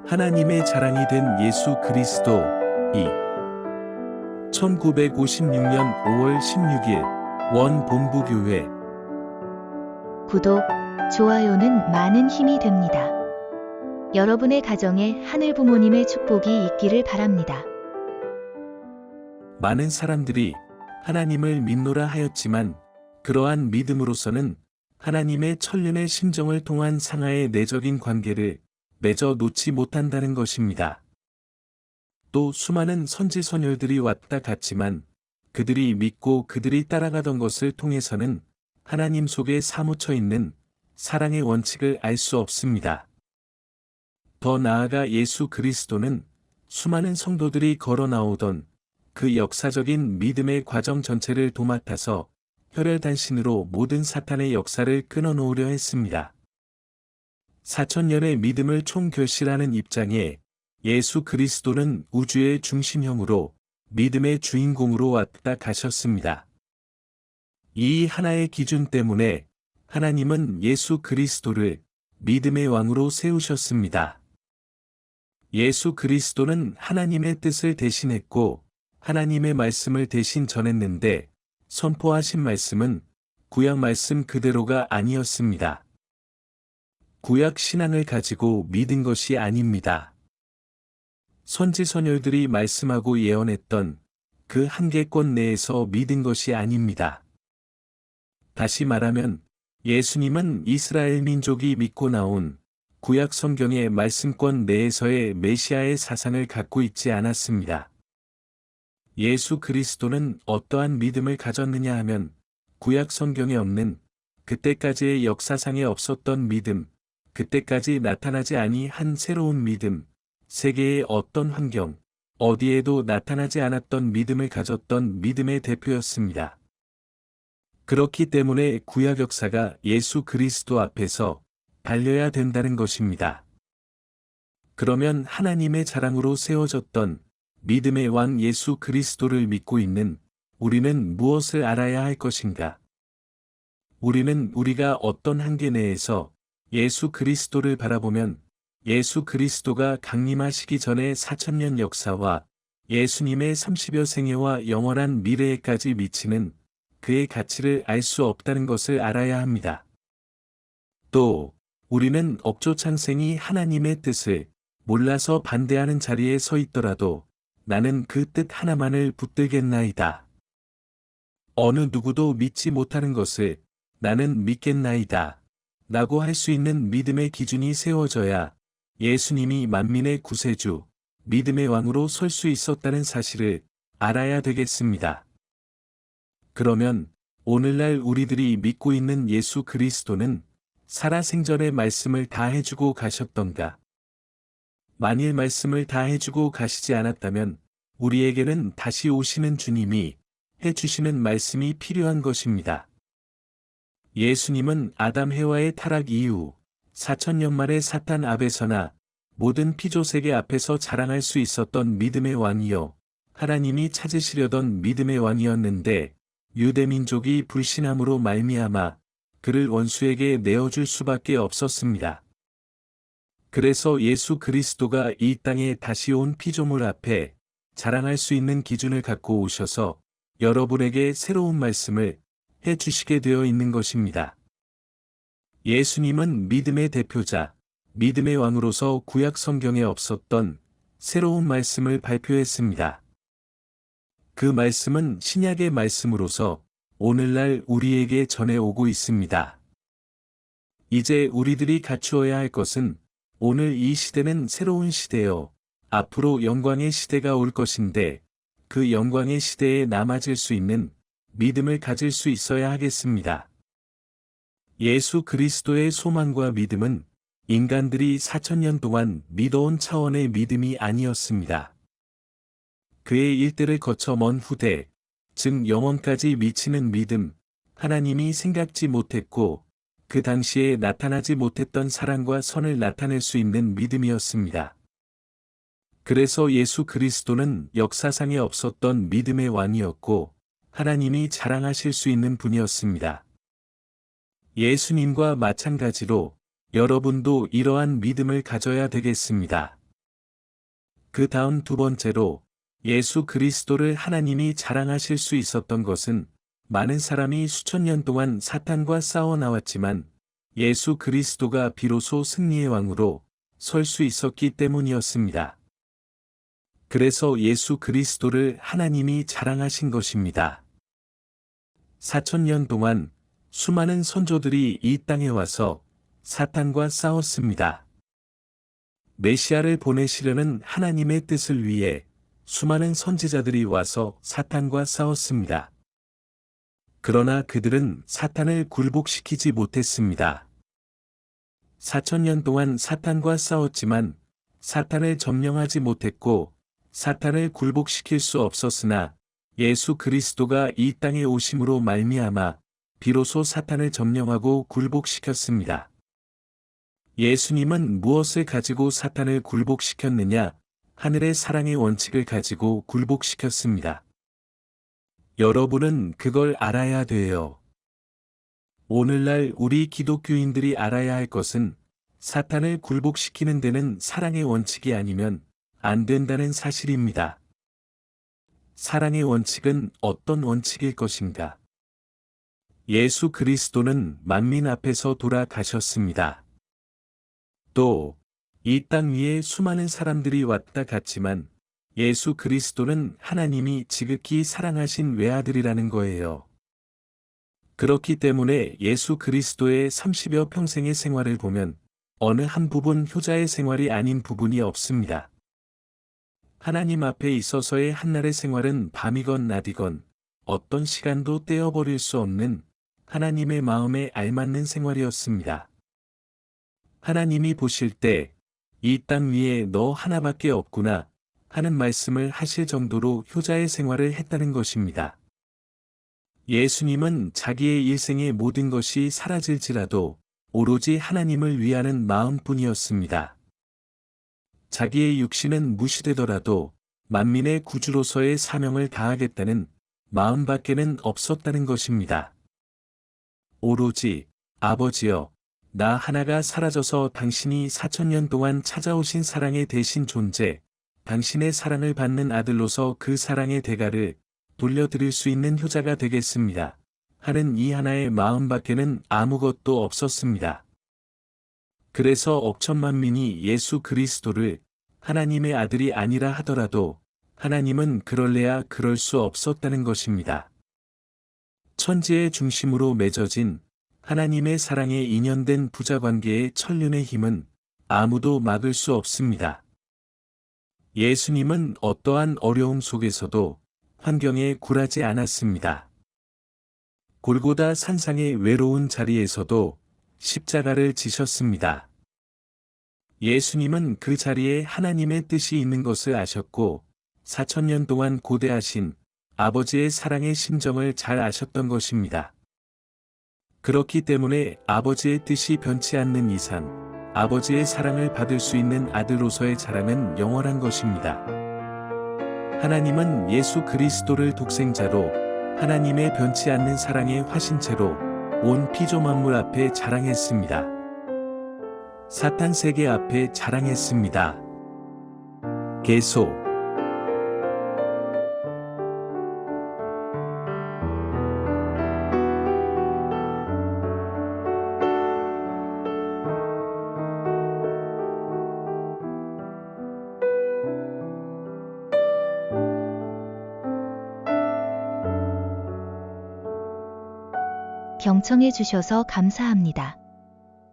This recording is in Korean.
하나님의 자랑이 된 예수 그리스도 2 1956년 5월 16일 원본부교회 구독, 좋아요는 많은 힘이 됩니다. 여러분의 가정에 하늘 부모님의 축복이 있기를 바랍니다. 많은 사람들이 하나님을 믿노라 하였지만 그러한 믿음으로서는 하나님의 천륜의 심정을 통한 상하의 내적인 관계를 맺어 놓지 못한다는 것입니다. 또 수많은 선지선열들이 왔다 갔지만 그들이 믿고 그들이 따라가던 것을 통해서는 하나님 속에 사무쳐 있는 사랑의 원칙을 알 수 없습니다. 더 나아가 예수 그리스도는 수많은 성도들이 걸어 나오던 그 역사적인 믿음의 과정 전체를 도맡아서 혈혈단신으로 모든 사탄의 역사를 끊어놓으려 했습니다. 4000년의 믿음을 총결실하는 입장에 예수 그리스도는 우주의 중심형으로 믿음의 주인공으로 왔다 가셨습니다. 이 하나의 기준 때문에 하나님은 예수 그리스도를 믿음의 왕으로 세우셨습니다. 예수 그리스도는 하나님의 뜻을 대신했고 하나님의 말씀을 대신 전했는데 선포하신 말씀은 구약 말씀 그대로가 아니었습니다. 구약 신앙을 가지고 믿은 것이 아닙니다. 선지선열들이 말씀하고 예언했던 그 한계권 내에서 믿은 것이 아닙니다. 다시 말하면 예수님은 이스라엘 민족이 믿고 나온 구약 성경의 말씀권 내에서의 메시아의 사상을 갖고 있지 않았습니다. 예수 그리스도는 어떠한 믿음을 가졌느냐 하면 구약 성경에 없는 그때까지의 역사상에 없었던 믿음, 그때까지 나타나지 아니한 새로운 믿음, 세계의 어떤 환경, 어디에도 나타나지 않았던 믿음을 가졌던 믿음의 대표였습니다. 그렇기 때문에 구약 역사가 예수 그리스도 앞에서 달려야 된다는 것입니다. 그러면 하나님의 자랑으로 세워졌던 믿음의 왕 예수 그리스도를 믿고 있는 우리는 무엇을 알아야 할 것인가? 우리는 우리가 어떤 한계 내에서 예수 그리스도를 바라보면 예수 그리스도가 강림하시기 전에 4000년 역사와 예수님의 30여 생애와 영원한 미래에까지 미치는 그의 가치를 알 수 없다는 것을 알아야 합니다. 또 우리는 억조창생이 하나님의 뜻을 몰라서 반대하는 자리에 서 있더라도 나는 그 뜻 하나만을 붙들겠나이다. 어느 누구도 믿지 못하는 것을 나는 믿겠나이다. 라고 할 수 있는 믿음의 기준이 세워져야 예수님이 만민의 구세주, 믿음의 왕으로 설 수 있었다는 사실을 알아야 되겠습니다. 그러면 오늘날 우리들이 믿고 있는 예수 그리스도는 살아생전의 말씀을 다 해주고 가셨던가? 만일 말씀을 다 해주고 가시지 않았다면 우리에게는 다시 오시는 주님이 해주시는 말씀이 필요한 것입니다. 예수님은 아담 해와의 타락 이후 4000년 만에 사탄 앞에서나 모든 피조세계 앞에서 자랑할 수 있었던 믿음의 왕이요 하나님이 찾으시려던 믿음의 왕이었는데 유대민족이 불신함으로 말미암아 그를 원수에게 내어줄 수밖에 없었습니다. 그래서 예수 그리스도가 이 땅에 다시 온 피조물 앞에 자랑할 수 있는 기준을 갖고 오셔서 여러분에게 새로운 말씀을 해주시게 되어 있는 것입니다. 예수님은 믿음의 대표자, 믿음의 왕으로서 구약 성경에 없었던 새로운 말씀을 발표했습니다. 그 말씀은 신약의 말씀으로서 오늘날 우리에게 전해오고 있습니다. 이제 우리들이 갖추어야 할 것은 오늘 이 시대는 새로운 시대요. 앞으로 영광의 시대가 올 것인데 그 영광의 시대에 남아질 수 있는 믿음을 가질 수 있어야 하겠습니다. 예수 그리스도의 소망과 믿음은 인간들이 4000년 동안 믿어온 차원의 믿음이 아니었습니다. 그의 일대를 거쳐 먼 후대, 즉 영원까지 미치는 믿음, 하나님이 생각지 못했고 그 당시에 나타나지 못했던 사랑과 선을 나타낼 수 있는 믿음이었습니다. 그래서 예수 그리스도는 역사상에 없었던 믿음의 왕이었고 하나님이 자랑하실 수 있는 분이었습니다. 예수님과 마찬가지로 여러분도 이러한 믿음을 가져야 되겠습니다. 그 다음 두 번째로 예수 그리스도를 하나님이 자랑하실 수 있었던 것은 많은 사람이 수천 년 동안 사탄과 싸워 나왔지만 예수 그리스도가 비로소 승리의 왕으로 설 수 있었기 때문이었습니다. 그래서 예수 그리스도를 하나님이 자랑하신 것입니다. 4,000년 동안 수많은 선조들이 이 땅에 와서 사탄과 싸웠습니다. 메시아를 보내시려는 하나님의 뜻을 위해 수많은 선지자들이 와서 사탄과 싸웠습니다. 그러나 그들은 사탄을 굴복시키지 못했습니다. 4,000년 동안 사탄과 싸웠지만 사탄을 점령하지 못했고 사탄을 굴복시킬 수 없었으나 예수 그리스도가 이 땅에 오심으로 말미암아 비로소 사탄을 점령하고 굴복시켰습니다. 예수님은 무엇을 가지고 사탄을 굴복시켰느냐? 하늘의 사랑의 원칙을 가지고 굴복시켰습니다. 여러분은 그걸 알아야 돼요. 오늘날 우리 기독교인들이 알아야 할 것은 사탄을 굴복시키는 데는 사랑의 원칙이 아니면 안 된다는 사실입니다. 사랑의 원칙은 어떤 원칙일 것인가? 예수 그리스도는 만민 앞에서 돌아가셨습니다. 또 이 땅 위에 수많은 사람들이 왔다 갔지만 예수 그리스도는 하나님이 지극히 사랑하신 외아들이라는 거예요. 그렇기 때문에 예수 그리스도의 30여 평생의 생활을 보면 어느 한 부분 효자의 생활이 아닌 부분이 없습니다. 하나님 앞에 있어서의 한날의 생활은 밤이건 낮이건 어떤 시간도 떼어버릴 수 없는 하나님의 마음에 알맞는 생활이었습니다. 하나님이 보실 때 이 땅 위에 너 하나밖에 없구나 하는 말씀을 하실 정도로 효자의 생활을 했다는 것입니다. 예수님은 자기의 일생의 모든 것이 사라질지라도 오로지 하나님을 위하는 마음뿐이었습니다. 자기의 육신은 무시되더라도 만민의 구주로서의 사명을 다하겠다는 마음밖에는 없었다는 것입니다. 오로지 아버지여, 나 하나가 사라져서 당신이 4,000년 동안 찾아오신 사랑의 대신 존재, 당신의 사랑을 받는 아들로서 그 사랑의 대가를 돌려드릴 수 있는 효자가 되겠습니다. 하는 이 하나의 마음밖에는 아무것도 없었습니다. 그래서 억천만민이 예수 그리스도를 하나님의 아들이 아니라 하더라도 하나님은 그럴래야 그럴 수 없었다는 것입니다. 천지의 중심으로 맺어진 하나님의 사랑에 인연된 부자관계의 천륜의 힘은 아무도 막을 수 없습니다. 예수님은 어떠한 어려움 속에서도 환경에 굴하지 않았습니다. 골고다 산상의 외로운 자리에서도 십자가를 지셨습니다. 예수님은 그 자리에 하나님의 뜻이 있는 것을 아셨고 4,000년 동안 고대하신 아버지의 사랑의 심정을 잘 아셨던 것입니다. 그렇기 때문에 아버지의 뜻이 변치 않는 이상 아버지의 사랑을 받을 수 있는 아들로서의 자랑은 영원한 것입니다. 하나님은 예수 그리스도를 독생자로 하나님의 변치 않는 사랑의 화신체로 온 피조 만물 앞에 자랑했습니다. 사탄 세계 앞에 자랑했습니다. 계속 경청해 주셔서 감사합니다.